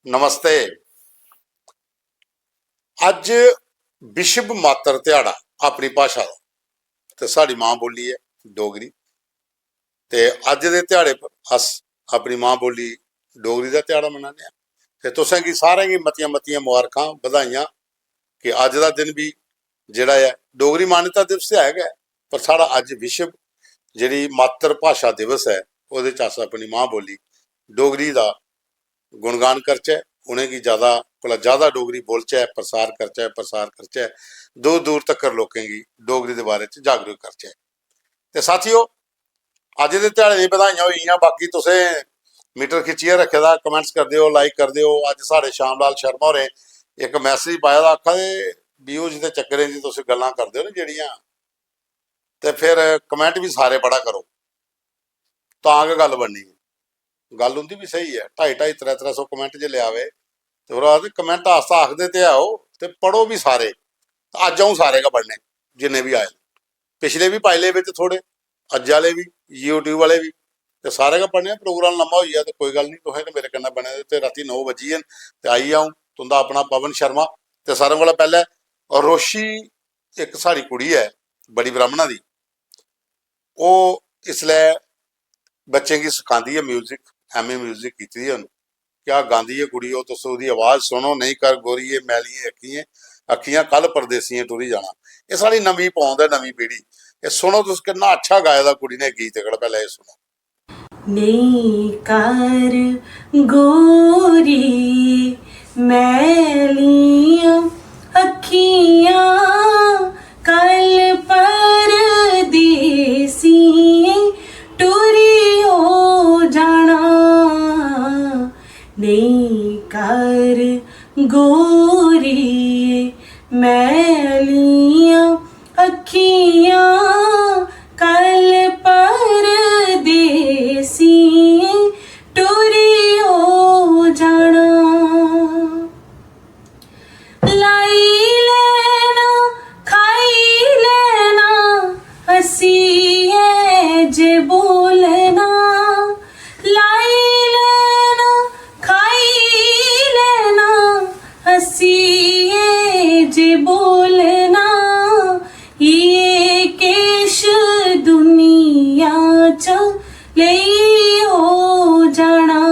नमस्ते। अज विश्व मातर ध्याड़ा अपनी भाषा का ते साड़ी मां बोली है डोगरी। ते अज दे ध्याड़े पर अस अपनी मां बोली डोगरी का ध्याड़ा मनाने ते तुसें गी सारें गी मतियां मतियां मुबारखां बधाइयां कि अज दा दिन भी जिहड़ा है डोगरी मान्यता दिवस है गै, पर साड़ा अज विश्व जिहड़ी मातर भाषा दिवस है उहदे च अस अपनी मां बोली डोगरी का गुणगान करचै, उनेंगी ज़्यादा कोला ज़्यादा डोगरी बोलचै, प्रसार करचै, दूर दूर तक लोकें गी डोगरी दे बारे च जागरूक करचै। ते साथियों, अज दे ध्याड़े दी बधाइयां होईयां। बाकी तुसें मीटर खिच्चियै रखे दा, कमेंट्स कर दिओ, लाइक कर दिओ। अज साढ़े श्याम लाल शर्मा होरें एक मैसेज पाया दा, आखा दे व्यूज दे चक्करें च तुस गल्लां करदे हो ना जेहड़ियां, ते फिर कमेंट भी सारे पढ़ा करो तां गै गल बननी। गल उंदी भी सही है, 250-300 कमेंट जे ले आवे तो फिर आखदे कमेंट आस्ता आखदे ते आओ ते पढ़ो भी सारे। अज आऊँ सारे गै पढ़ने जिन्ने भी आए, पिछले भी पाई ले बिच थोड़े, अज वाले भी, यूट्यूब वाले भी, ते सारे गै पढ़ने। प्रोग्राम लम्मा होई जा तो कोई गल नहीं, तुसें ते मेरे कन्नै बने ते राती 9 बजी गए ते आई आऊँ तुंदा अपना पवन शर्मा। ते सारें कोला पैह्ले रोशी एक साड़ी कुड़ी है बड़ी ब्राह्मणा दी, ओह् इसलै बच्चें गी सखांदी है म्यूजिक, MA म्यूजिक कीती दी उन्नै। क्या गांदी है कुड़ी, ओ तुस ओहदी आवाज सुनो। नहीं कर गोरिए मैलिए अखियां कल परदेसियां टुरी जाना। ये साड़ी नवीं पौंद है, नवीं पीढ़ी। ये सुनो तुस, किन्ना अच्छा गाया दा कुड़ी ने गीत। एकड़ा पहले ये सुनो। नहीं कर गोरी मैलियां अखियां कल परदेसिए टुरी हो जाना। नहीं कर गोरी मैलियां अखियां कल परदेसिए टुरी हो जाना। लाई लेना खाई लेना हसीए जे बोलना। लाई लेना खाई लेना हसीए जे बोलना। ये केश दुनिया च ले हो जाना।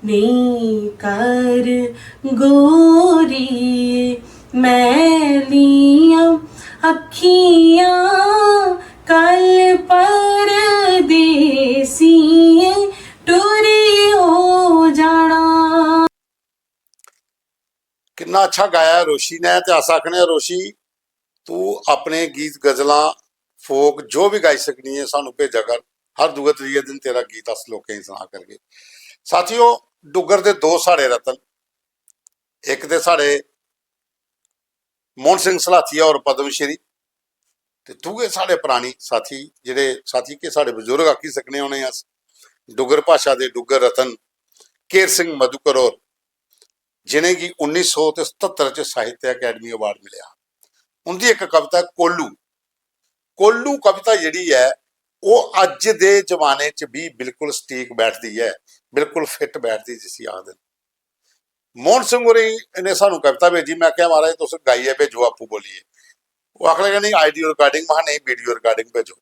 नहीं कर गोरी मैलियां अखियां कल परदेसिए टुरी हो जाना। किन्ना अच्छा गाया रोशी ने। ते अस आखने रोशी तू अपने गीत गजलां फोक जो भी गाई सकनी है सानू भेजा कर। हर दूए त्रीए दिन तेरा गीत अस लोकें गी सुना करगे। साथियों, डुग्गर दे दो साढ़े रतन, एक ते साढ़े मोहन सिंह सलाथिया और पद्मश्री, ते दूए साढ़े पुरानी साथी जेहड़े साथी के साढ़े बजुर्ग आखी सकने उन्हें अस, डुग्गर भाषा दे डुग्गर रतन केर सिंह मधुकर होर, जिन्हें गी 1977 च साहित्य अकैडमी अवार्ड मिलिया। उनकी एक कविता कोल्लू। कोल्लू कविता जिहड़ी है वो अज दे जमाने च भी बिल्कुल सटीक बैठती है, बिल्कुल फिट बैठती जिसी आखदे। मोहन सिंह होरें इन्हें सानू कविता भेजी। मैं क्या महाराज तुस गाइए भेजो, आपू बोलिए। वो आख लगे नहीं ऑडियो रिकॉर्डिंग, मैं नहीं वीडियो रिकॉर्डिंग भेजो।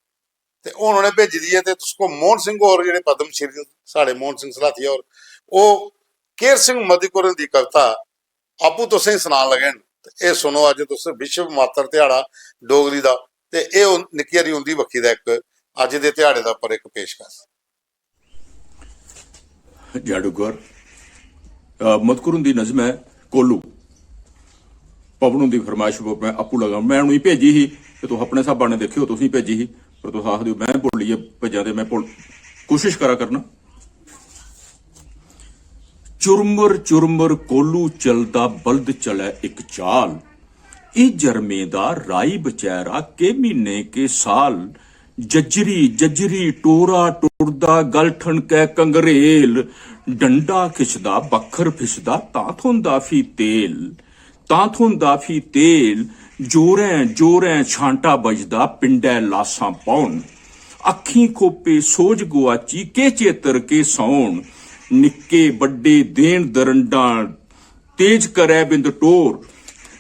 तो हूँ उन्हें भेजी दी है। तो उसको मोहन सिंह होर जेहड़े पद्मश्री साढ़े मोहन सिंह सलाथिया होर, वो केर सिंह मधुकर की कविता आपू तुसें सुना लगे। ये सुनो, अज तुस विश्व मातर ध्याड़ा डोगरी का, ते ये निक्की हारी उंदी बक्खी का एक अज दे ध्याड़े दा पर एक पेशकश। जाडूगर मधुकर दी नज़म है कोलू। पवन दी फरमाइश मैं आपू लगा, मैं उन्हें भेजी ही कि तुम अपने हिसाबा ने देखियो, तुम भेजी ही, पर तुम आखदे मैं भुलिए भेजा दे, मैं कोशिश करा करना। चुरमर चुरमर कोलू चलदा बल्द चलै एक चाल। ई जरमेदा राई बचैरा के महीने के साल। जजरी जजरी टोरा टुरदा गल ठणकै कंगरेल। डंडा खिचदा बक्खर फिसदा तां थोंदा फी तेल। तां थोंदा फी तेल। जोरें जोरें छांटा बजदा पिंडै लासां पौन। अखीं खोपे सोज गुआची के चेतर के सौन। ਨਿੱਕੇ ਵੱਡੇ ਦੇਣ ਦਰੰਡਾਂ ਤੇਜ ਕਰੈ ਬਿੰਦ ਟੋਰ।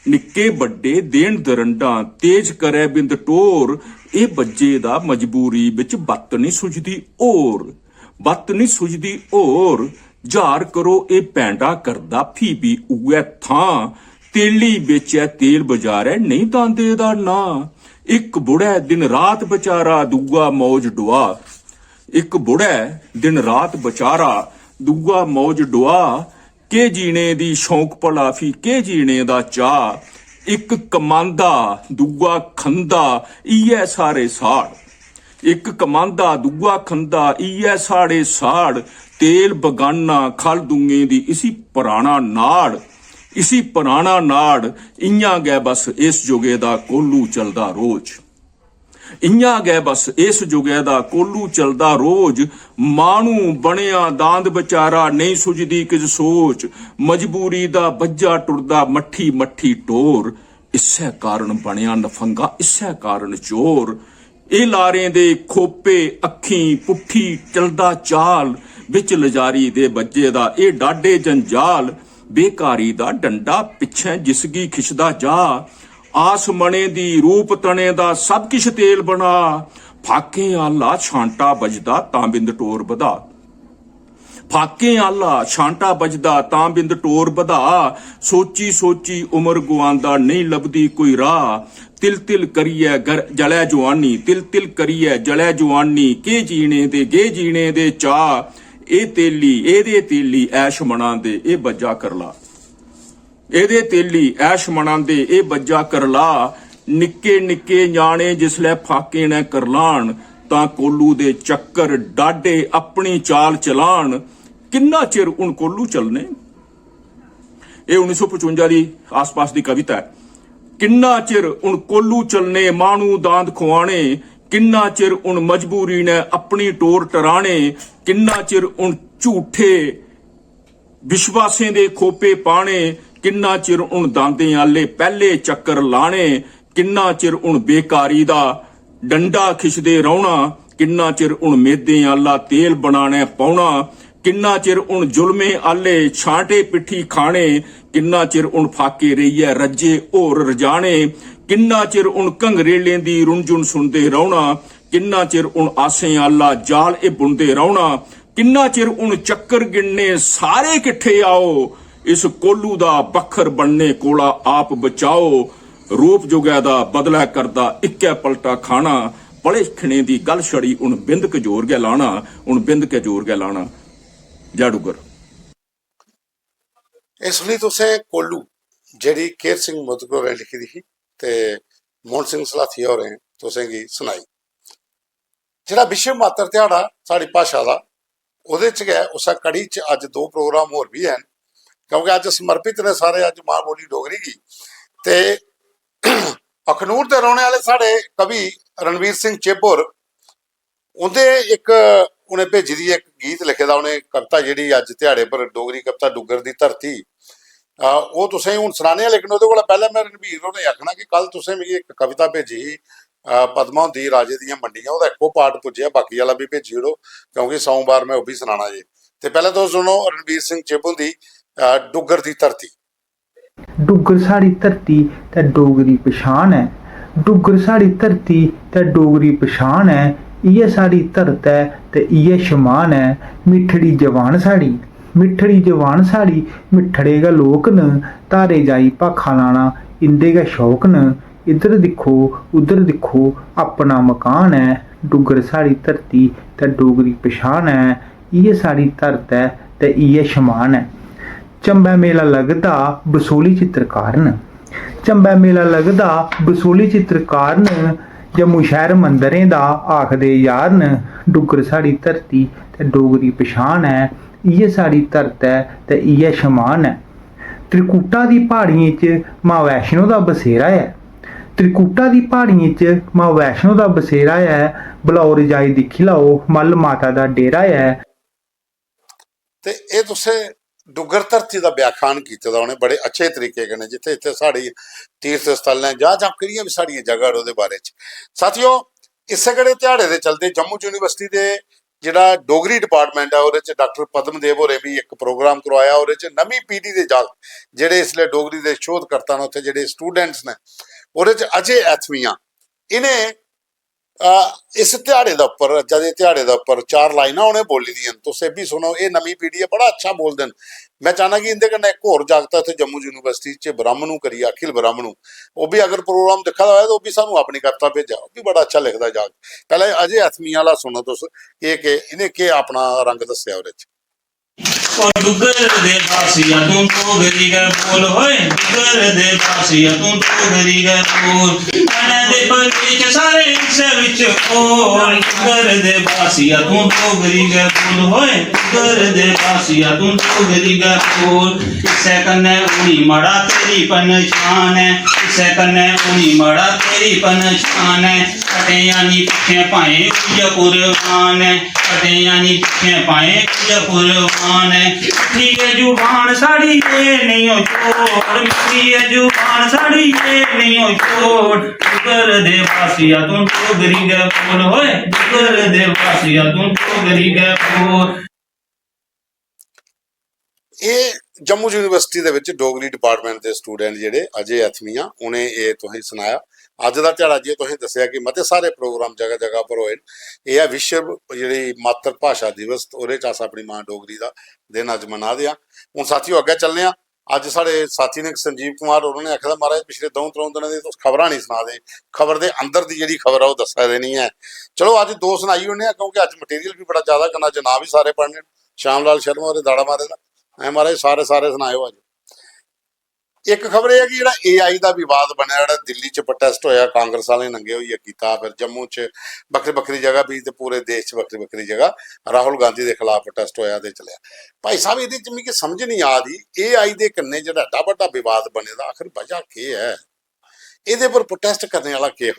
ਨਿੱਕੇ ਵੱਡੇ ਦੇਣ ਦਰੰਡਾਂ ਤੇਜ ਕਰੈ ਬਿੰਦ ਟੋਰ। ਇਹ ਬੱਜੇ ਦਾ ਮਜਬੂਰੀ ਵਿੱਚ ਬੱਤ ਨਹੀਂ ਸੁਝਦੀ ਔਰ, ਬੱਤ ਨਹੀਂ ਸੁਝਦੀ ਔਰ। ਝਾਰ ਕਰੋ ਇਹ ਪੈਂਡਾ ਕਰਦਾ ਫੀਬੀ ਉਐ ਥਾਂ। ਤੇਲੀ ਵੇਚੈ ਤੇਲ ਬਜ਼ਾਰੈ ਨਹੀਂ ਤਾਂਦੇ ਦਾ ਨਾਂ। ਇੱਕ ਬੁੜੈ ਦਿਨ ਰਾਤ ਵਿਚਾਰਾ ਦੂਆ ਮੌਜ ਡੁਆ। ਇੱਕ ਬੁੜੈ ਦਿਨ ਰਾਤ ਵਿਚਾਰਾ ਦੂਆ ਮੌਜ ਡੁਆ। ਕੇ ਜੀਣੇ ਦੀ ਸ਼ੌਂਕ ਭਲਾਫੀ ਕੇ ਜੀਣੇ ਦਾ ਚਾਹ। ਇੱਕ ਕਮਾਂਦਾ ਦੂਆ ਖੰਦਾ ਈਐ ਸਾਰੇ ਸਾੜ। ਇੱਕ ਕਮਾਂਦਾ ਦੂਆ ਖੰਦਾ ਈਐ ਸਾੜੇ ਸਾੜ। ਤੇਲ ਬਗਾਨਾ ਖਲ ਦੂਏ ਦੀ ਇਸੀ ਪੁਰਾਣਾ ਨਾੜ। ਇਸੀ ਪੁਰਾਣਾ ਨਾੜ। ਇਆਂ ਗੈ ਬਸ ਇਸ ਜੁਗੇ ਦਾ ਕੋਲੂ ਚਲਦਾ ਰੋਜ਼। ਇਆਂ ਗੈ ਬਸ ਇਸ ਜੁਗੇ ਦਾ ਕੋਲੂ ਚਲਦਾ ਰੋਜ਼। ਮਾਣੂ ਬਣਿਆ ਦਾੰਦ ਵਿਚਾਰਾ ਨਹੀਂ ਸੁਝਦੀ ਕਿਜ ਸੋਚ। ਮਜਬੂਰੀ ਦਾ ਬੱਜਾ ਟੁਰਦਾ ਮੱਠੀ ਮੱਠੀ ਟੋਰ। ਇਸੇ ਕਾਰਨ ਬਣਿਆ ਨਫੰਗਾ ਇਸੇ ਕਾਰਨ ਚੋਰ। ਇਹ ਲਾਰੇ ਦੇ ਖੋਪੇ ਅੱਖੀਂ ਪੁੱਠੀ ਚਲਦਾ ਚਾਲ। ਵਿੱਚ ਲਜਾਰੀ ਦੇ ਬੱਜੇ ਦਾ ਇਹ ਡਾਢੇ ਜੰਜਾਲ। ਬੇਕਾਰੀ ਦਾ ਡੰਡਾ ਪਿੱਛੇ ਜਿਸਗੀ ਖਿੱਚਦਾ ਜਾ। ਆਸ ਮਣੇ ਦੀ ਰੂਪ ਤਣੇ ਦਾ ਸਭ ਕਿਛ ਤੇਲ ਬਣਾ। ਫਾਕੇ ਆਲਾ ਛਾਂਟਾ ਵੱਜਦਾ ਤਾਂ ਬਿੰਦ ਟੋਰ ਵਧਾ। ਫਾਕੇ ਆਲਾ ਛਾਂਟਾ ਵੱਜਦਾ ਤਾਂ ਬਿੰਦ ਟੋਰ ਵਧਾ। ਸੋਚੀ ਸੋਚੀ ਉਮਰ ਗੁਆਂਦਾ ਨਹੀਂ ਲੱਭਦੀ ਕੋਈ ਰਾਹ। ਤਿਲ ਤਿਲ ਕਰੀਐ ਜਲੈ ਜਵਾਨੀ ਤਿਲ ਤਿਲ ਕਰੀਐ ਜਲੈ ਜਵਾਨੀ। ਕੇ ਜੀਣੇ ਦੇ ਗੇ ਜੀਣੇ ਦੇ ਚਾਹ। ਇਹ ਤੇਲੀ ਇਹਦੇ ਤੇਲੀ ਐਸ਼ ਮਨਾਂ ਦੇ ਇਹ ਬੱਜਾ ਕਰਲਾ। ਇਹਦੇ ਤੇਲੀ ਐਸ਼ ਮਨਾਂ ਦੇ ਇਹ ਬੱਜਾ ਕਰਲਾ। ਨਿੱਕੇ ਨਿੱਕੇ ਨਿਆਣੇ ਜਿਸਲੇ ਫਾਕੇ ਨੇ ਕਰਲਾਣ। ਤਾਂ ਕੋਲੂ ਦੇ ਚੱਕਰ ਡਾਢੇ ਆਪਣੀ ਚਾਲ ਚਲਾਣ। ਕਿੰਨਾ ਚਿਰ ਉਨ ਕੋਲੂ ਚਲਨੇ। ਇਹ 1955 ਦੀ ਆਸ-ਪਾਸ ਦੀ ਕਵਿਤਾ ਹੈ। ਕਿੰਨਾ ਚਿਰ ਉਨ ਕੋਲੂ ਚਲਨੇ ਮਾਣੂ ਦਾੰਦ ਖੁਆਣੇ। ਕਿੰਨਾ ਚਿਰ ਉਨ ਮਜਬੂਰੀ ਨੇ ਆਪਣੀ ਟੋਰ ਟਰਾਣੇ। ਕਿੰਨਾ ਚਿਰ ਉਨ ਝੂਠੇ ਵਿਸ਼ਵਾਸੇ ਦੇ ਖੋਪੇ ਪਾਣੇ। ਕਿੰਨਾ ਚਿਰ ਉਨ ਦਾਂਦੇ ਆਲੇ ਪਹਿਲੇ ਚੱਕਰ ਲਾਣੇ। ਕਿੰਨਾ ਚਿਰ ਉਨ ਬੇਕਾਰੀ ਦਾ ਡੰਡਾ ਖਿੱਚਦੇ ਰਹਿਣਾ। ਕਿੰਨਾ ਚਿਰ ਉਨ ਮੇਦੇ ਆਲਾ ਤੇਲ ਬਣਾਣੇ ਪਾਉਣਾ। ਕਿੰਨਾ ਚਿਰ ਉਨ ਜ਼ੁਲਮੇ ਆਲੇ ਛਾਂਟੇ ਪਿੱਠੀ ਖਾਣੇ। ਕਿੰਨਾ ਚਿਰ ਉਨ ਫਾਕੇ ਰਹੀਏ ਰੱਜੇ ਹੋਰ ਰਜਾਣੇ। ਕਿੰਨਾ ਚਿਰ ਉਨ ਘੰਗਰੇਲੇ ਦੀ ਰੁੰਝੁਣ ਸੁਣਦੇ ਰਹਿਣਾ। ਕਿੰਨਾ ਚਿਰ ਉਨ ਆਸੇ ਆਲਾ ਜਾਲ ਇਹ ਬੁਣਦੇ ਰਹਿਣਾ। ਕਿੰਨਾ ਚਿਰ ਉਨ ਚੱਕਰ ਗਿਣਨੇ ਸਾਰੇ ਇਕੱਠੇ ਆਓ। ਇਸ ਕੋਲੂ ਦਾ ਬੱਖਰ ਬਣਨੇ ਕੋਲਾ ਆਪ ਬਚਾਓ। ਰੂਪ ਜੁਗਿਆ ਦਾ ਬਦਲਾ ਕਰਦਾ ਇੱਕੇ ਪਲਟਾ ਖਾਣਾ। ਪਲੇ ਖਣੇ ਦੀ ਗੱਲ ਛੜੀ ਉਨ ਬਿੰਦ ਕੇ ਜੋਰ ਗਿਆ ਲਾਣਾ। ਉਨ ਬਿੰਦ ਕੇ ਜੋਰ ਗਿਆ ਲਾਣਾ। ਜਾੜੂਗਰ ਇਸ ਲਈ ਤੁਸੀਂ ਕੋਲੂ ਜਿਹੜੀ ਕੇਰ ਸਿੰਘ ਮੁਦਗਰ ਨੇ ਲਿਖੀ ਦੀ ਤੇ ਮੋਹਨ ਸਿੰਘ ਸਲਾਥੀ ਹੋਰੇ ਤੁਸੀਂ ਕੀ ਸੁਣਾਈ। ਜਿਹੜਾ ਵਿਸ਼ਵ ਮਾਤਰ ਦਿਹਾੜਾ ਸਾਡੀ ਭਾਸ਼ਾ ਦਾ ਉਹਦੇ ਚ ਗਿਆ ਉਸਾ ਕੜੀ ਚ ਅੱਜ 2 ਪ੍ਰੋਗਰਾਮ ਹੋਰ ਵੀ ਹਨ ਕਿਉਂਕਿ ਅੱਜ ਸਮਰਪਿਤ ਨੇ ਸਾਰੇ ਅੱਜ ਮਾਂ ਬੋਲੀ ਡੋਗਰੀ ਦੀ। ਤੇ ਅਖਨੂਰ ਦੇ ਰਹਿਣ ਵਾਲੇ ਸਾਡੇ ਕਵੀ ਰਣਵੀਰ ਸਿੰਘ ਚੇਬੁਰ ਉਹਦੇ ਇੱਕ ਉਹਨੇ ਭੇਜੀ ਦੀ ਇੱਕ ਗੀਤ ਲਿਖੇ ਦਾ ਉਹਨੇ ਕਵਿਤਾ ਜਿਹੜੀ ਅੱਜ ਦਿਹਾੜੇ ਪਰ ਡੋਗਰੀ ਕਵਿਤਾ ਡੁੱਗਰ ਦੀ ਧਰਤੀ ਉਹ ਤੁਸੀਂ ਹੁਣ ਸੁਣਾਣੇ ਆ। ਲੇਕਿਨ ਉਹਦੇ ਕੋਲ ਪਹਿਲਾਂ ਮੈਂ ਰਣਵੀਰ ਉਹਨੇ ਆਖਣਾ ਕਿ ਕੱਲ ਤੁਸੀਂ ਮੈਨੂੰ ਇੱਕ ਕਵਿਤਾ ਭੇਜੀ ਪਦਮਾ ਹੁੰਦੀ ਰਾਜੇ ਦੀਆਂ ਮੰਡੀਆਂ ਉਹਦਾ ਇੱਕੋ ਪਾਰਟ ਪੁੱਜਿਆ ਬਾਕੀ ਵਾਲਾ ਵੀ ਭੇਜੀ ਉੜੋ ਕਿਉਂਕਿ ਸੋਮਵਾਰ ਮੈਂ ਉਹ ਵੀ ਸੁਣਾਣਾ ਜੀ। ਤੇ ਪਹਿਲਾਂ ਤੋਂ ਸੁਣੋ ਰਣਵੀਰ ਸਿੰਘ ਚੇਬੁਰ ਦੀ ਡੁੱਗਰ ਦੀ ਧਰਤੀ। ਡੁੱਗਰ ਸਾਡੀ ਧਰਤੀ ਤੇ ਡੋਗਰੀ ਪਛਾਣ ਹੈ। ਡੁੱਗਰ ਸਾਡੀ ਧਰਤੀ ਤੇ ਡੋਗਰੀ ਪਛਾਣ ਹੈ। ਇਹ ਸਾਡੀ ਧਰਤ ਹੈ ਤੇ ਇਹ ਸ਼ਮਾਨ ਹੈ। ਮਿੱਠੜੀ ਜਵਾਨ ਸਾਡੀ ਮਿੱਠੜੀ ਜਵਾਨ ਸਾਡੀ ਮਿੱਠੜੇ ਗਾ ਲੋਕ ਨ। ਤਾਰੇ ਜਾਈ ਭਾਖਾ ਲਾਣਾ ਇੰਦੇ ਗਾ ਸ਼ੌਕ ਨ। ਇੱਧਰ ਦਿਖੋ ਉਧਰ ਦਿਖੋ ਆਪਣਾ ਮਕਾਨ ਹੈ। ਡੁੱਗਰ ਸਾਡੀ ਧਰਤੀ ਤੇ ਡੋਗਰੀ ਪਛਾਣ ਹੈ। ਇਹ ਸਾਡੀ ਧਰਤ ਹੈ ਤੇ ਇਹ ਸ਼ਮਾਨ ਹੈ। ਚੰਬਾ ਮੇਲਾ ਲੱਗਦਾ ਬਸੋਲੀ ਚਿੱਤਰਕਾਰਨ। ਚੰਬਾ ਮੇਲਾ ਲੱਗਦਾ ਬਸੋਲੀ ਚਿੱਤਰਕਾਰਨ। ਜੰਮੂ ਸ਼ਹਿਰ ਮੰਦਰੇ ਦਾ ਆਖਦੇ ਯਾਰਨ। ਡੁੱਗਰ ਸਾਡੀ ਧਰਤੀ ਤੇ ਡੋਗਰੀ ਪਛਾਣ ਹੈ। ਇਹ ਸਾਡੀ ਧਰਤ ਹੈ ਤੇ ਇਹ ਸ਼ਮਾਨ ਹੈ। ਤ੍ਰਿਕੂਟਾ ਦੀ ਪਹਾੜੀਆਂ 'ਚ ਮਾਂ ਵੈਸ਼ਨੋ ਦਾ ਬਸੇਰਾ ਹੈ। ਤ੍ਰਿਕੂਟਾ ਦੀ ਪਹਾੜੀਆਂ 'ਚ ਮਾਂ ਵੈਸ਼ਨੋ ਦਾ ਬਸੇਰਾ ਹੈ। ਬਲਾਓ ਰਜਾਈ ਦਿਖੀ ਲਾਓ ਮੱਲ ਮਾਤਾ ਦਾ ਡੇਰਾ ਹੈ। ਤੇ ਇਹ ਤੁਸੀਂ ਡੁੱਗਰ ਧਰਤੀ ਦਾ ਵਿਆਖਿਆਨ ਕੀਤਾ ਦਾ ਉਹਨੇ ਬੜੇ ਅੱਛੇ ਤਰੀਕੇ ਕਨੇ ਜਿੱਥੇ ਇੱਥੇ ਸਾਡੀ ਤੀਰਥ ਸਥਲ ਨੇ ਜਾਂ ਕਿਹੜੀਆਂ ਵੀ ਸਾਡੀਆਂ ਜਗ੍ਹਾ ਉਹਦੇ ਬਾਰੇ ਚ। ਸਾਥੀਓ ਇਸੇ ਕਿਹੜੇ ਦਿਹਾੜੇ ਦੇ ਚਲਦੇ ਜੰਮੂ ਯੂਨੀਵਰਸਿਟੀ ਦੇ ਜਿਹੜਾ ਡੋਗਰੀ ਡਿਪਾਰਟਮੈਂਟ ਹੈ ਉਹਦੇ ਚ ਡਾਕਟਰ ਪਦਮਦੇਵ ਹੋਰੇ ਵੀ ਇੱਕ ਪ੍ਰੋਗਰਾਮ ਕਰਵਾਇਆ। ਉਹਦੇ ਚ ਨਵੀਂ ਪੀੜ੍ਹੀ ਦੇ ਜਾਗਤ ਜਿਹੜੇ ਇਸ ਲਈ ਡੋਗਰੀ ਦੇ ਸ਼ੋਧਕਰਤਾ ਨੇ ਉੱਥੇ ਜਿਹੜੇ ਸਟੂਡੈਂਟਸ ਨੇ ਉਹਦੇ ਚ ਅਜੇ ਐਥਮੀਆਂ ਇਹਨੇ ਇਸ ਦਿਹਾੜੇ ਦਾ ਉੱਪਰ ਅੱਜ ਦੇ ਦਿਹਾੜੇ ਦਾ ਉੱਪਰ 4 ਲਾਈਨਾਂ ਉਹਨੇ बोली ਦੀਆਂ। ਤੁਸੀਂ भी सुनो, ये नवी पीढ़ी है बड़ा अच्छा बोलते हैं। मैं चाहना कि इनके कन्नै एक होर जागता उत्थे जम्मू यूनिवर्सिटी च ब्राह्मणू करी अखिल ब्राह्मणू वो भी अगर प्रोग्राम दिखा होया तो भी सानू अपनी कविता भेजा, वो भी बड़ा अच्छा लिखता जाग। पहले अजय अथमिया वाला सुनो तुस कि इन्हें के अपना रंग दस्या ਉਹਦੇ ਚ। और डुगर दे पासिया तू डोगरी गै बोल होए, डुगर दे पासिया तू डोगरी गै बोल, मने दे बच्चे च सारे हिस्से विच बोल, डुगर दे पासिया तू डोगरी गै बोल होए, डुगर दे पासिया तू डोगरी गै बोल। इसे कन्नै उनी मड़ा तेरी पहचान है, इसे कन्नै उनी मड़ा तेरी पहचान है, कटे यानी पिछे पाए कुछ कुर्बान है, कटे यानी पिछे पाए कुछ कुर्बान है। मिठी है जुबान साड़ी ये नहीं हो छोड़, मिठी है जुबान साड़ी ये नहीं हो छोड़, डुगर दे पासिया तू डोगरी गै बोल होए, डुगर दे पासिया तू डोगरी गै बोल। ਇਹ ਜੰਮੂ ਯੂਨੀਵਰਸਿਟੀ ਦੇ ਵਿੱਚ ਡੋਗਰੀ ਡਿਪਾਰਟਮੈਂਟ ਦੇ ਸਟੂਡੈਂਟ ਜਿਹੜੇ ਅਜੇ ਅਥਮੀਆਂ ਉਹਨੇ ਇਹ ਤੁਸੀਂ ਸੁਣਾਇਆ। ਅੱਜ ਦਾ ਦਿਹਾੜਾ ਜੇ ਤੁਸੀਂ ਦੱਸਿਆ ਕਿ ਮਤੇ ਸਾਰੇ ਪ੍ਰੋਗਰਾਮ ਜਗ੍ਹਾ ਜਗ੍ਹਾ ਪਰ ਹੋਏ। ਇਹ ਹੈ ਵਿਸ਼ਵ ਜਿਹੜੀ ਮਾਤਰ ਭਾਸ਼ਾ ਦਿਵਸ, ਉਹਦੇ ਚ ਅਸ ਆਪਣੀ ਮਾਂ ਡੋਗਰੀ ਦਾ ਦਿਨ ਅੱਜ ਮਨਾ ਦਿਆਂ। ਹੁਣ ਸਾਥੀਓ ਅੱਗੇ ਚੱਲਦੇ ਆ। ਅੱਜ ਸਾਡੇ ਸਾਥੀ ਨੇ ਸੰਜੀਵ ਕੁਮਾਰ ਉਹਨਾਂ ਨੇ ਆਖਿਆ ਮਹਾਰਾਜ ਪਿਛਲੇ 2-3 ਦਿਨਾਂ ਦੀ ਤੁਸੀਂ ਖਬਰਾਂ ਨਹੀਂ ਸੁਣਾ ਦੇ, ਖਬਰ ਦੇ ਅੰਦਰ ਦੀ ਜਿਹੜੀ ਖਬਰ ਆ ਉਹ ਦੱਸਿਆ ਦੇਣੀ ਹੈ। ਚਲੋ ਅੱਜ 2 ਸੁਣਾਈ ਉਹਨੇ ਆ ਕਿਉਂਕਿ ਅੱਜ ਮਟੀਰੀਅਲ ਵੀ ਬੜਾ ਜ਼ਿਆਦਾ ਕਰਨਾ, ਚ ਨਾ ਵੀ ਸਾਰੇ ਪੜ੍ਹਨੇ। ਸ਼ਾਮ ਲਾਲ ਸ਼ਰਮਾ ਉਹਦੇ ਦਾੜਾ ਮਾਰੇ ਦਾ ਐ ਮਹਾਰਾਜ ਸਾਰੇ ਸੁਣਾਇਓ। ਅੱਜ ਇੱਕ ਖਬਰ ਇਹ ਹੈ ਕਿ ਜਿਹੜਾ AI ਦਾ ਵਿਵਾਦ ਬਣਿਆ, ਜਿਹੜਾ ਦਿੱਲੀ ਚ ਪ੍ਰੋਟੈਸਟ ਹੋਇਆ, ਕਾਂਗਰਸ ਵਾਲੇ ਨੰਗੇ ਹੋਈ ਕੀਤਾ, ਫਿਰ ਜੰਮੂ ਚ ਵੱਖਰੀ ਜਗ੍ਹਾ ਵੀ ਤੇ ਪੂਰੇ ਦੇਸ਼ ਚ ਵੱਖਰੀ ਜਗ੍ਹਾ ਰਾਹੁਲ ਗਾਂਧੀ ਦੇ ਖਿਲਾਫ ਪ੍ਰੋਟੈਸਟ ਹੋਇਆ ਤੇ ਚੱਲਿਆ। ਭਾਈ ਸਾਹਿਬ ਇਹਦੇ ਚ ਮੈਨੂੰ ਸਮਝ ਨਹੀਂ ਆ ਰਹੀ AI ਦੇ ਕੰਨੇ ਜਿਹੜਾ ਏਡਾ ਵੱਡਾ ਵਿਵਾਦ ਬਣੇ ਦਾ ਆਖਰ ਵਜ੍ਹਾ ਕੀ ਹੈ? ਇਹਦੇ ਪਰ ਪ੍ਰੋਟੈਸਟ ਕਰਨ ਵਾਲਾ ਕੀ ਹੈ?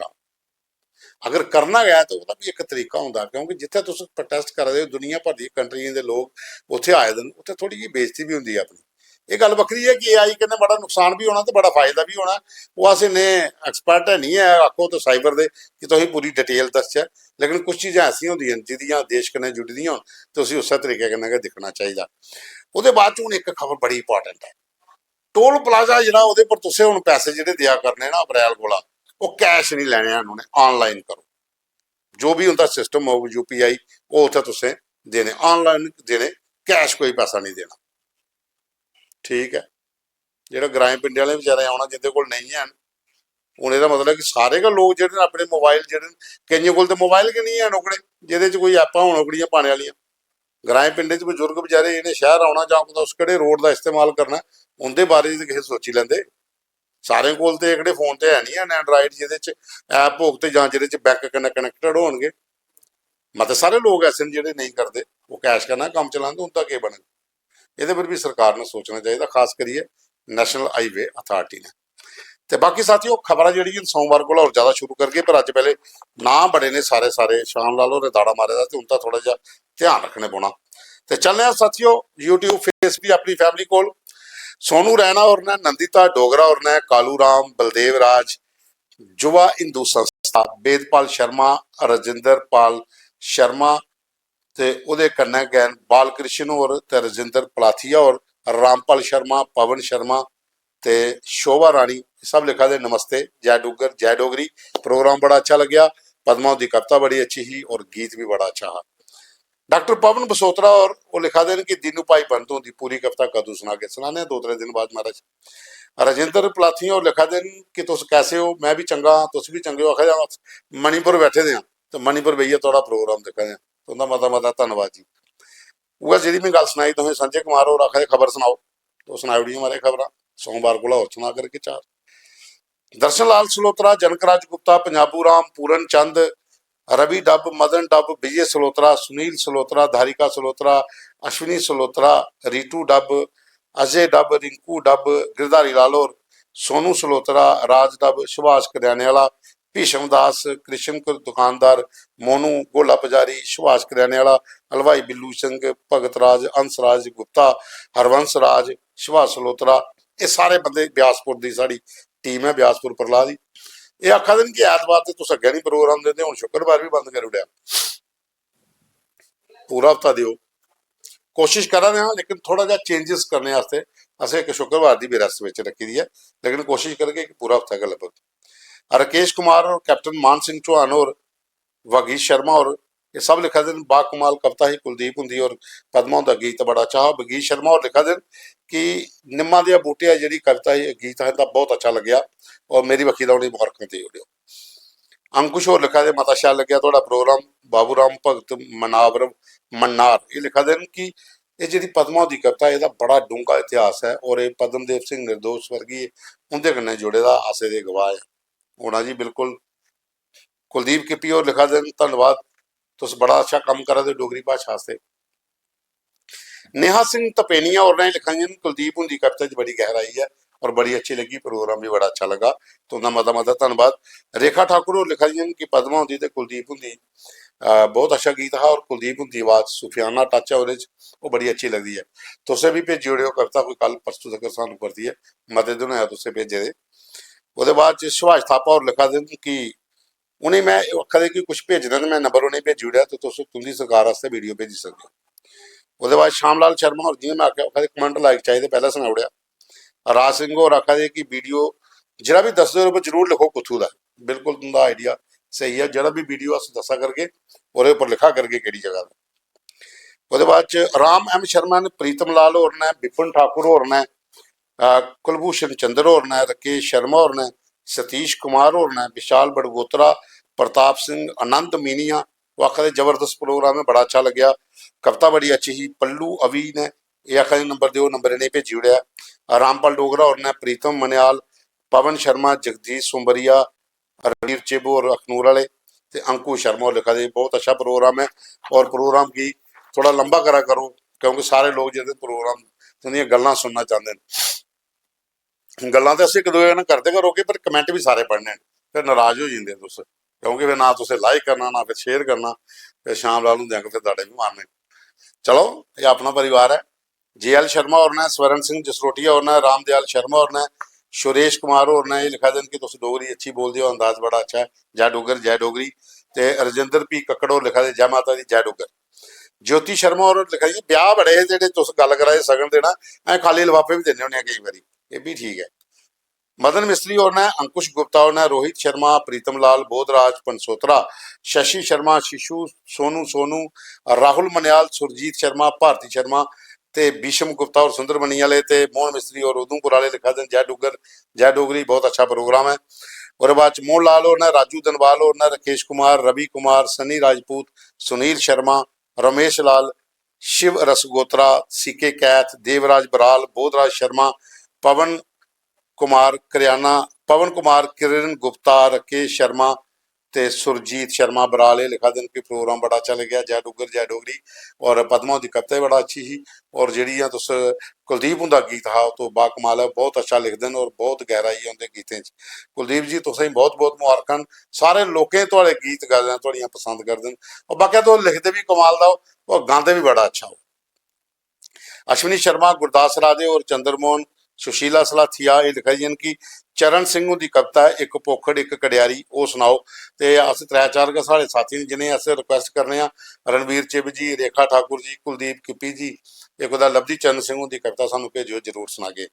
अगर करना गया तो ਉਹਦਾ ਵੀ ਇੱਕ ਤਰੀਕਾ ਹੁੰਦਾ, ਕਿਉਂਕਿ ਜਿੱਥੇ ਤੁਸੀਂ ਪ੍ਰੋਟੈਸਟ ਕਰਦੇ ਹੋ ਦੁਨੀਆ ਭਰ ਦੀ ਕੰਟਰੀਆਂ ਦੇ ਲੋਕ ਉੱਥੇ ਆਏ ਦਿਨ, ਉੱਥੇ ਥੋੜੀ ਜਿਹੀ ਬੇਇੱਜ਼ਤੀ ਵੀ ਹੁੰਦੀ ਹੈ ਆਪਣੀ। ਇਹ ਗੱਲ ਵੱਖਰੀ ਹੈ ਕਿ AI ਕਹਿੰਦੇ ਬੜਾ ਨੁਕਸਾਨ ਵੀ ਹੋਣਾ ਤੇ ਬੜਾ ਫਾਇਦਾ ਵੀ ਹੋਣਾ। ਉਹ ਅਸੀਂ ਨੇ ਐਕਸਪਰਟ ਨਹੀਂ ਹੈ ਆਖੋ ਤਾਂ ਸਾਈਬਰ ਦੇ ਕਿ ਤੁਸੀਂ ਪੂਰੀ ਡਿਟੇਲ ਦੱਸਿਆ, ਲੇਕਿਨ ਕੁਝ ਚੀਜ਼ਾਂ ਐਸੀਆਂ ਹੁੰਦੀਆਂ ਜਿਹਦੀਆਂ ਦੇਸ਼ ਕਨੇ ਜੁੜਦੀਆਂ ਹੋਣ ਤੇ ਅਸੀਂ ਉਸੇ ਤਰੀਕੇ ਕਨੇ ਦਿਖਣਾ ਚਾਹੀਦਾ। ਉਹਦੇ ਬਾਅਦ ਚ ਹੁਣ ਇੱਕ ਖਬਰ ਬੜੀ ਇੰਪੋਰਟੈਂਟ ਹੈ। ਟੋਲ ਪਲਾਜ਼ਾ ਜਿਹੜਾ ਉਹਦੇ ਪਰ ਤੁਸੀਂ ਹੁਣ ਪੈਸੇ ਜਿਹੜੇ ਦਿਆ ਕਰਨੇ ਨਾ ਅਪ੍ਰੈਲ ਕੋਲਾ, ਉਹ ਕੈਸ਼ ਨਹੀਂ ਲੈਣੇ ਉਹਨਾਂ ਨੇ, ਆਨਲਾਈਨ ਕਰੋ। ਜੋ ਵੀ ਹੁੰਦਾ ਸਿਸਟਮ ਹੋਊ UPI ਉਹ ਉੱਥੇ ਤੁਸੀਂ ਦੇਣੇ, ਆਨਲਾਈਨ ਦੇਣੇ, ਕੈਸ਼ ਕੋਈ ਪੈਸਾ ਨਹੀਂ ਦੇਣਾ। ਠੀਕ ਹੈ। ਜਿਹੜਾ ਗ੍ਰਾਮ ਪਿੰਡ ਵਾਲੇ ਵਿਚਾਰੇ ਆਉਣਾ ਜਿਹਦੇ ਕੋਲ ਨਹੀਂ ਹਨ, ਹੁਣ ਇਹਦਾ ਮਤਲਬ ਕਿ ਸਾਰੇ ਕਾ ਲੋਕ ਜਿਹੜੇ ਆਪਣੇ ਮੋਬਾਈਲ ਜਿਹੜੇ ਕਈਆਂ ਕੋਲ ਤੇ ਮੋਬਾਈਲ ਕਿ ਨਹੀਂ ਹੈ ਨੌਕੜੇ ਜਿਹਦੇ ਚ ਕੋਈ ਐਪਾਂ ਹੋਣ ਨੌਕੜੀਆਂ ਪਾਣੇ ਵਾਲੀਆਂ। ਗ੍ਰਾਮ ਪਿੰਡ ਚ ਬਜ਼ੁਰਗ ਵਿਚਾਰੇ ਇਹਨੇ ਸ਼ਹਿਰ ਆਉਣਾ ਜਾਂ ਉਸ ਕਿਹੜੇ ਰੋਡ ਦਾ ਇਸਤੇਮਾਲ ਕਰਨਾ ਉਹਦੇ ਬਾਰੇ ਤਾਂ ਕਿਸੇ ਸੋਚੀ ਲੈਂਦੇ। ਸਾਰੇ ਕੋਲ ਤੇ ਕਿਹੜੇ ਫੋਨ ਤੇ ਹੈ ਨਹੀਂ ਹਨ ਐਂਡਰਾਇਡ ਜਿਹਦੇ ਚ ਐਪ ਹੋਕ ਤੇ ਜਾਂ ਜਿਹਦੇ ਚ ਬੈਂਕ ਕਨੈਕਟਡ ਹੋਣਗੇ। ਮਤਲਬ ਸਾਰੇ ਲੋਕ ਐਸੇ ਨੇ ਜਿਹੜੇ ਨਹੀਂ ਕਰਦੇ, ਉਹ ਕੈਸ਼ ਕਰਨਾ ਕੰਮ ਚਲਾਉਂਦੇ, ਹੁੰਦਾ ਕੀ ਬਣੇ। ਇਹਦੇ ਪਰ ਵੀ ਸਰਕਾਰ ਨੂੰ ਸੋਚਣਾ ਚਾਹੀਦਾ, ਖਾਸ ਕਰੀਏ ਨੈਸ਼ਨਲ ਹਾਈਵੇ ਅਥਾਰਟੀ ਨੇ। ਤੇ ਬਾਕੀ ਸਾਥੀਓ ਖਬਰਾਂ ਜਿਹੜੀਆਂ ਸੋਮਵਾਰ ਕੋਲ ਹੋਰ ਜ਼ਿਆਦਾ ਸ਼ੁਰੂ ਕਰਕੇ, ਪਰ ਅੱਜ ਪਹਿਲੇ ਨਾ ਬੜੇ ਨੇ ਸਾਰੇ ਸ਼ਾਮ ਲਾ ਲਓ ਦਾੜਾ ਮਾਰੇ ਦਾ, ਤੇ ਹੁਣ ਤਾਂ ਥੋੜਾ ਜਿਹਾ ਧਿਆਨ ਰੱਖਣੇ ਪਾਉਣਾ। ਤੇ ਚੱਲਦੇ ਆ ਸਾਥੀਓ YouTube ਫੇਸ ਵੀ ਆਪਣੀ ਫੈਮਿਲੀ ਕੋਲ। सोनू रैना और ने, नंदिता डोगरा और ने, कालू राम, बलदेव राज, युवा हिंदू संस्था, वेदपाल शर्मा, राजिंदर पाल शर्मा ते उहदे कन्नै गैन बालकृष्ण और ते राजिंदर पलाथिया और रामपाल शर्मा, पवन शर्मा ते शोभा रानी सब लिखा दे नमस्ते, जय डुग्गर जय डोगरी। प्रोग्राम बड़ा अच्छा लग्या, पद्मा दी कविता बड़ी अच्छी ही और गीत भी बड़ा अच्छा है। डॉक्टर पवन बसोत्रा और वो लिखा देन कि दीनू भाई बंतों की पूरी कविता कदू सुना के सुनाने 2-3 दिन बाद महाराज। राजेंद्र पलाथी और लिखा देन कि तुस कैसे हो, मैं भी चंगा, तुस भी चंगे हो। आखा जा मणिपुर बैठे दे तो मणिपुर भैया थोड़ा प्रोग्राम देखा दे, तो मता धन्यवाद जी। वो जी मैं गल सुनाई तुसें संजय कुमार और आखा खबर सुनाओ, तो सुनाई ओड़ी हमारे खबर सोमवार को और सुना करके 4। दर्शन लाल सलोत्रा, जनक राज गुप्ता, पंजाबू राम, पूरन चंद, रवि डब, मदन डब, विजय सलोत्रा, सुनील सलोत्रा, धारिका सलोत्रा, अश्विनी सलोत्रा, रीटू डब, अजय डब, रिंकू डब, गिरधारी लालोर, सोनू सलोत्रा, राज डब, सुभाष करियाने वाला, भीषम दास, कृष्ण दुकानदार, मोनू गोला पुजारी, सुभाष करियाने वाला, हलवाई बिल्लू सिंह, भगत राज, अंसराज गुप्ता, हरवंश राज, सुभाष सलोत्रा, ये सारे बंदे ब्यासपुर की साड़ी टीम है, ब्यासपुर प्रहलाद दी। ये आखा दिन कि ऐतवार तो तुस अगे नहीं प्रोग्राम देते, हुण शुक्रवार भी बंद कर उड़िया। पूरा हफ्ता दिओ। कोशिश करा रहे हैं लेकिन थोड़ा जिहा चेंजिस करने वास्ते असें एक शुक्रवार की भी रेस्ट में रखी दी है, लेकिन कोशिश करगे कि पूरा हफ्ता गै लगभग। राकेश कुमार और कैप्टन मान सिंह चौहान और वागीश शर्मा और ये सब लिखा दिन बा कमाल कविता ही कुलदीप होंगी और पद्मा होंदा गीत बड़ा अच्छा। वागीश शर्मा और लिखा दिन कि निम्मा दिया बूटिया जी कविता ही गीत है बहुत अच्छा लग्या और मेरी वकील उन्हें मुबारक दे उड़ियो। अंकुश और लिखा दे मता शैल लग्या थोड़ा प्रोग्राम। बाबू राम भगत मनावर मन्नार ये लिखा दिन कि ये जी पद्मा की कविता यदा बड़ा डूंगा इतिहास है और ये पद्मदेव सिंह निर्दोष वर्गी उनके कन्नै जुड़े दा आसे दे गवाह है होना जी। बिल्कुल कुलदीप किपी और लिखा दिन धन्यवाद, तुस बड़ा अच्छा काम करा दे डोगरी भाषा वास्ते। नेहा सिंह तपेनिया और ने लिखा जी कुलदीप उनकी कविता च बड़ी गहराई है और बड़ी अच्छी लगी, प्रोग्राम भी बड़ा अच्छा लगा, तो उनका मता मता धन्यवाद। रेखा ठाकुर और लिखा जी कि पद्मा होंगी तो कुलदीप होंगी बहुत अच्छा गीत है और कुलदीप होंगी आवाज सुफियाना टच है वो बड़ी अच्छी लगती है। तुसें भी भेजी ओड़ियो कविता कोई कल परसों तक सानू करती है, मते दिन होया तुसें भेजे दे। ਉਹਦੇ ਬਾਅਦ ਚ सुभाष थापा और लिखा दिन कि उन्हें मैं आखा दे कि कुछ भेजना तो मैं नंबर उन्हें भेजी ओड़िया तो तुस तुंदी सरकार वास्ते वीडियो भेजी सकते हो। ਉਹਦੇ बाद श्यामलाल शर्मा और जियां मैं आख्या आखा दे कमेंट लाइक चाहिए पहले सुना उड़िया। राज सिंह और आखा दे कि वीडियो जरा भी दस दो जरूर लिखो कुथू का, बिल्कुल तुंदा आइडिया सही है, जरा भी वीडियो अस दसा करके और उपर लिखा करके केड़ी जगह का। ਉਹਦੇ बाद च राम एम शर्मा ने प्रीतम लाल और ने विपिन ठाकुर और ने कुलभूषण चंद्र और ने राकेश शर्मा और ने सतीश कुमार और ने विशाल बड़गोत्रा प्रताप सिंह आनंद मीनिया वो आखा जबरदस्त प्रोग्राम है बड़ा अच्छा लग्या, कविता बड़ी अच्छी ही। पल्लू अवी ने ये आखा नंबर दो नंबर इन्हें भेजी उड़िया। रामपाल डोगरा और ने प्रीतम मनियाल पवन शर्मा जगदीश सुंबरिया रणवीर चेबू और अखनूर वाले ते अंकु शर्मा और लिखा दे बहुत अच्छा प्रोग्राम है और प्रोग्राम की थोड़ा लंबा करा करो क्योंकि सारे लोग जो प्रोग्राम तुहाडियां गल्लां सुनना चाहते हैं। गल्लां तो असीं एक दूए नाल करदे करोगे पर कमेंट भी सारे पढ़ने फिर नाराज हो जांदे तुस क्योंकि फिर ना तुसें लाइक करना ना फिर शेयर करना फिर शाम लाल होंदे फिर दाड़े भी मारने। चलो ये अपना परिवार है। JL शर्मा और ने स्वरण सिंह जसरोटिया और ने रामदयाल शर्मा और ने सुरेश कुमार और ने ये लिखा दिन कि तुस डोगरी अच्छी बोलते हो, अंदाज बड़ा अच्छा है, जय डुगर जय डोगरी। ते रजिंदर पी कक्कड़ और लिखा दे जय माता दी जय डुगर। ज्योति शर्मा और लिखा जी ब्याह बड़े है जेडे तुस गल कराए सगन देना ऐ खाली लिफाफे भी देने होने कई बारी, ये भी ठीक है। मदन मिस्त्री और ने अंकुश गुप्ता और ने रोहित शर्मा प्रीतम लाल बोधराज पंसोत्रा शशि शर्मा शिशु सोनू सोनू राहुल मनियाल सुरजीत शर्मा भारती शर्मा ते भीषम गुप्ता और सुंदर मनी वाले ते मोहन मिस्त्री और उधमपुर वाले लिखा दिन जय डुगर जय डोगरी बहुत अच्छा प्रोग्राम है। और बाद मोहन लाल और ने राजू धनवाल और ने राकेश कुमार रवि कुमार सनी राजपूत सुनील शर्मा रमेश लाल शिव रसगोत्रा सीके कैथ देवराज बराल बोधराज शर्मा पवन कुमार करियाना पवन कुमार किरण गुप्ता राकेश शर्मा ते सुरजीत शर्मा बराले लिखा दिन कि प्रोग्राम बड़ा अच्छा लग्या जय डुगर जय डोगरी और पद्मा की कविता बड़ा अच्छी ही और जी तुस कुलदीप उनका गीत हा तो बाकमाल है बहुत अच्छा लिखते हैं और बहुत गहराई है उनके गीतें। कुलदीप जी तुसें बहुत बहुत मुबारक सारे लोकें थोड़े गीत गाते थोड़ियां पसंद करते हैं और बाकी तो लिखते भी कमाल का और गाते भी बड़ा अच्छा हो। अश्विनी शर्मा गुरदास राजे और चंद्रमोहन सुशीला सलाथिया ये लिखाई जन कि चरण सिंह की कविता है एक पोखड़ एक कड़ियारी वो सुनाओ। तो अस त्रै चार के साढ़े साथी ने जिन्हें अस रिक्वेस्ट करने रणवीर चिब जी रेखा ठाकुर जी कुलदीप किपी जी एक लवदी चरण सिंह की कविता सानू भेजो जरूर सुनागे।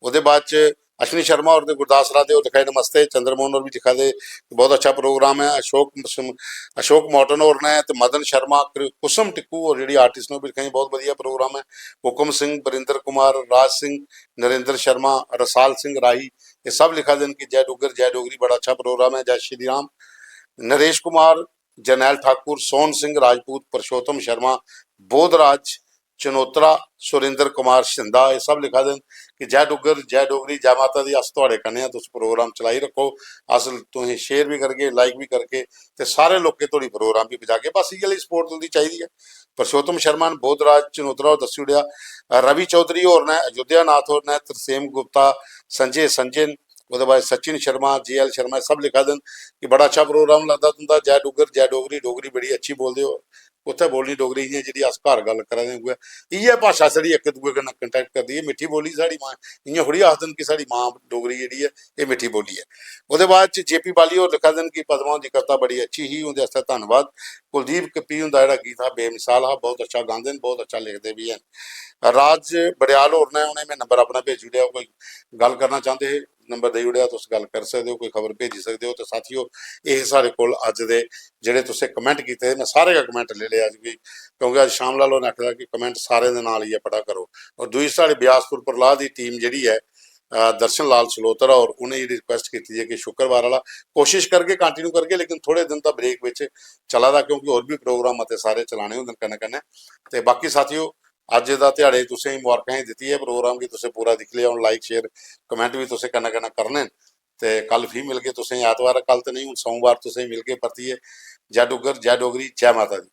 वो बाद अश्विनी शर्मा और गुरदास राधे और लिखाई नमस्ते चंद्रमोहन और भी लिखा दे बहुत अच्छा प्रोग्राम है। अशोक मॉटन और ने मदन शर्मा कुसुम टिक्कू और जी आर्टिस्ट ने भी लिखाई बहुत बढ़िया प्रोग्राम है। हुक्म सिंह बरिंदर कुमार राज सिंह नरेंद्र शर्मा रसाल सिंह राही ये सब लिखा दिन कि जय डुगर जय डोगरी बड़ा अच्छा प्रोग्राम है। जय श्री राम नरेश कुमार जरनैल ठाकुर सोन सिंह राजपूत परशोत्तम शर्मा बोधराज चनोत्रा सुरेंद्र कुमार शिंदा ये सब लिखा दिन कि जय डुगर जय डोगरी जय माता दी अस तुहाडे कन्नै तुस प्रोग्राम चलाई रखो अस तुसीं शेयर भी करके लाइक भी करके ते सारे लोकें तोड़ी प्रोग्राम भी पहुंचा के बस इयै सपोर्ट तुंदी चाहिदी है। परशोत्तम शर्मा ने बोधराज चनोत्रा और दस्सी ओड़िया रवि चौधरी और ने अयोध्या नाथ और ने तरसेम गुप्ता संजय संजय वो बाद सचिन शर्मा JL शर्मा सब लिखा दिन कि बड़ा अच्छा प्रोग्राम लगता तुंदा जय डुगर जय डोगरी डोगरी बड़ी अच्छी बोलते हो उत्थे बोलनी डोगरी इ'यां जी अस घर गल करा दे इ'यै भाशा साढ़ी एक दूए कन्नै कंटैक्ट करदी है मिट्ठी बोली साढ़ी मां इ'यां थोड़ी आखदे कि साढ़ी मां डोगरी जी है ये मिट्ठी बोली है। वो बाद JP बाली और लिखा दिन कि पद्मा की कविता बड़ी अच्छी ही उनके आस्तै धन्नवाद। ਕੁਲਦੀਪ ਕਪੀ ਹੁੰਦਾ ਜਿਹੜਾ ਗੀਤ ਆ ਬੇਮਿਸਾਲ ਆ, ਬਹੁਤ ਅੱਛਾ ਗਾਉਂਦੇ ਨੇ, ਬਹੁਤ ਅੱਛਾ ਲਿਖਦੇ ਵੀ ਹਨ। ਰਾਜ ਬੜਿਆਲ ਹੋਰ ਨੇ, ਉਹਨੇ ਮੈਂ ਨੰਬਰ ਆਪਣਾ ਭੇਜ ਲਿਆ, ਕੋਈ ਗੱਲ ਕਰਨਾ ਚਾਹੁੰਦੇ ਨੰਬਰ ਦੇ ਉੜਿਆ, ਤੁਸੀਂ ਗੱਲ ਕਰ ਸਕਦੇ ਹੋ, ਕੋਈ ਖਬਰ ਭੇਜ ਸਕਦੇ ਹੋ। ਤੇ ਸਾਥੀਓ ਇਹ ਸਾਡੇ ਕੋਲ ਅੱਜ ਦੇ ਜਿਹੜੇ ਤੁਸੀਂ ਕਮੈਂਟ ਕੀਤੇ, ਮੈਂ ਸਾਰੇ ਦਾ ਕਮੈਂਟ ਲੈ ਲਿਆ ਅੱਜ ਵੀ, ਕਿਉਂਕਿ ਅੱਜ ਸ਼ਾਮ ਲਾਲੋ ਨੇ ਆਖਿਆ ਕਿ ਕਮੈਂਟ ਸਾਰਿਆਂ ਦੇ ਨਾਲ ਹੀ ਹੈ, ਪੜਾ ਕਰੋ। ਔਰ ਦੂਜੀ ਸਾਡੀ ਬਿਆਸਪੁਰ ਪ੍ਰਲਾਹ ਦੀ ਟੀਮ ਜਿਹੜੀ ਹੈ ਦਰਸ਼ਨ ਲਾਲ ਸਲੋਤਰਾ, ਔਰ ਉਹਨੇ ਜਿਹੜੀ ਰਿਕੁਐਸਟ ਕੀਤੀ ਹੈ ਕਿ ਸ਼ੁੱਕਰਵਾਰ ਵਾਲਾ ਕੋਸ਼ਿਸ਼ ਕਰਕੇ ਕੰਟੀਨਿਊ ਕਰਕੇ, ਲੇਕਿन ਥੋੜੇ ਦਿਨ ਤਾਂ ਬ੍ਰੇਕ ਵਿੱਚ ਚਲਾ ਦਾ, ਕਿਉਂਕਿ ਹੋਰ ਵੀ ਪ੍ਰੋਗਰਾਮ ਅਤੇ ਸਾਰੇ ਚਲਾਣੇ ਹੁੰਦੇ ਕन्ने कन्ने। ਤੇ ਬਾਕੀ ਸਾਥੀਓ ਅੱਜ ਦਾ ਦਿਹਾੜੇ ਤੁਸੀਂ ਮੁਬਾਰਕਾਂ ਹੀ ਦਿੱਤੀ ਹੈ, ਪ੍ਰੋਗਰਾਮ ਵੀ ਤੁਸੀਂ ਪੂਰਾ ਦੇਖ ਲਿਆ, ਹੁਣ ਲਾਈਕ ਸ਼ੇਅਰ ਕਮੈਂਟ ਵੀ ਤੁਸੀਂ कन्ने कन्ने करने। ਤੇ ਕੱਲ ਫਿਰ ਮਿਲ ਕੇ ਤੁਸੀਂ ਐਤਵਾਰ, ਕੱਲ ਤੇ ਨਹੀਂ ਹੁਣ ਸੋਮਵਾਰ ਤੁਸੀਂ ਮਿਲ ਕੇ ਪਰਤੀਏ। ਜੈ ਡੁੱਗਰ, ਜੈ ਡੋਗਰੀ, ਜੈ ਮਾਤਾ ਦੀ।